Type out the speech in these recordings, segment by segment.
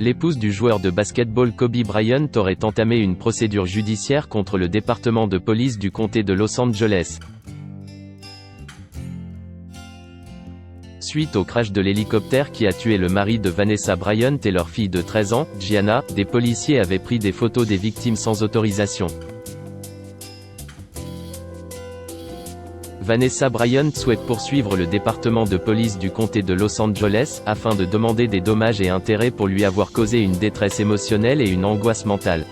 L'épouse du joueur de basket-ball Kobe Bryant aurait entamé une procédure judiciaire contre le département de police du comté de Los Angeles. Suite au crash de l'hélicoptère qui a tué le mari de Vanessa Bryant et leur fille de 13 ans, Gianna, des policiers avaient pris des photos des victimes sans autorisation. Vanessa Bryant souhaite poursuivre le département de police du comté de Los Angeles, afin de demander des dommages et intérêts pour lui avoir causé une détresse émotionnelle et une angoisse mentale.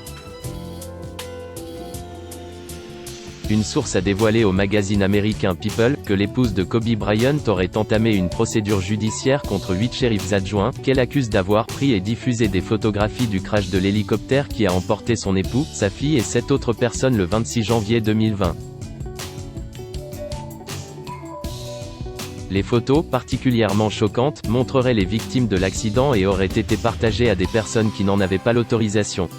Une source a dévoilé au magazine américain People, que l'épouse de Kobe Bryant aurait entamé une procédure judiciaire contre 8 shérifs adjoints, qu'elle accuse d'avoir pris et diffusé des photographies du crash de l'hélicoptère qui a emporté son époux, sa fille et 7 autres personnes le 26 janvier 2020. Les photos, particulièrement choquantes, montreraient les victimes de l'accident et auraient été partagées à des personnes qui n'en avaient pas l'autorisation.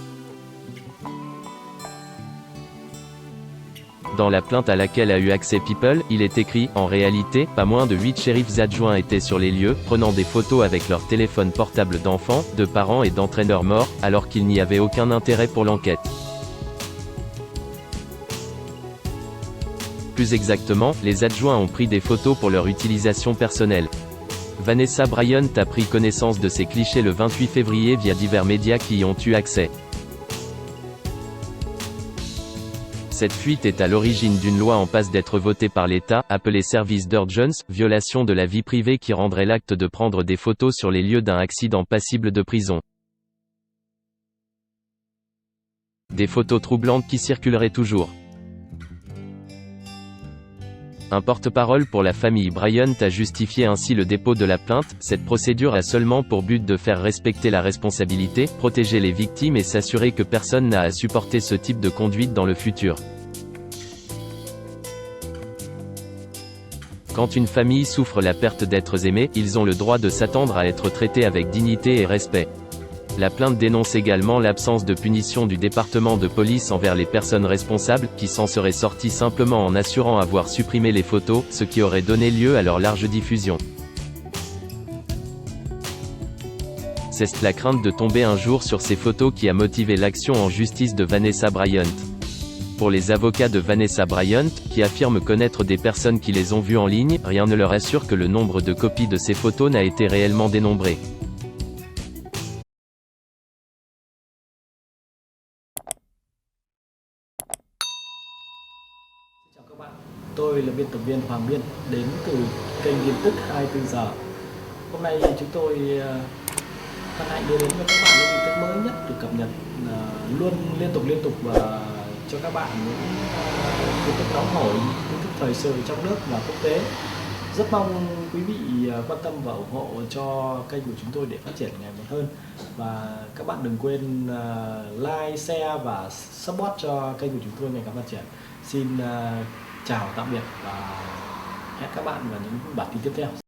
Dans la plainte à laquelle a eu accès People, il est écrit « En réalité, pas moins de 8 shérifs adjoints étaient sur les lieux, prenant des photos avec leur téléphone portable d'enfants, de parents et d'entraîneurs morts, alors qu'il n'y avait aucun intérêt pour l'enquête. » Plus exactement, les adjoints ont pris des photos pour leur utilisation personnelle. Vanessa Bryant a pris connaissance de ces clichés le 28 février via divers médias qui y ont eu accès. Cette fuite est à l'origine d'une loi en passe d'être votée par l'État, appelée Service d'Urgence, violation de la vie privée qui rendrait l'acte de prendre des photos sur les lieux d'un accident passible de prison. Des photos troublantes qui circuleraient toujours. Un porte-parole pour la famille Bryant a justifié ainsi le dépôt de la plainte. Cette procédure a seulement pour but de faire respecter la responsabilité, protéger les victimes et s'assurer que personne n'a à supporter ce type de conduite dans le futur. Quand une famille souffre la perte d'êtres aimés, ils ont le droit de s'attendre à être traités avec dignité et respect. La plainte dénonce également l'absence de punition du département de police envers les personnes responsables, qui s'en seraient sorties simplement en assurant avoir supprimé les photos, ce qui aurait donné lieu à leur large diffusion. C'est la crainte de tomber un jour sur ces photos qui a motivé l'action en justice de Vanessa Bryant. Pour les avocats de Vanessa Bryant, qui affirment connaître des personnes qui les ont vues en ligne, rien ne leur assure que le nombre de copies de ces photos n'a été réellement dénombré. Chào các bạn, tôi là biên tập viên Hoàng Biên đến từ kênh tin tức 24 giờ. Hôm nay chúng tôi hân hạnh đưa đến cho các bạn những tin tức mới nhất được cập nhật luôn liên tục và cho các bạn những tin tức nóng hổi, tin tức thời sự trong nước và quốc tế. Rất mong quý vị quan tâm và ủng hộ cho kênh của chúng tôi để phát triển ngày một hơn. Và các bạn đừng quên like, share và support cho kênh của chúng tôi ngày càng phát triển. Xin chào tạm biệt và hẹn các bạn vào những bản tin tiếp theo.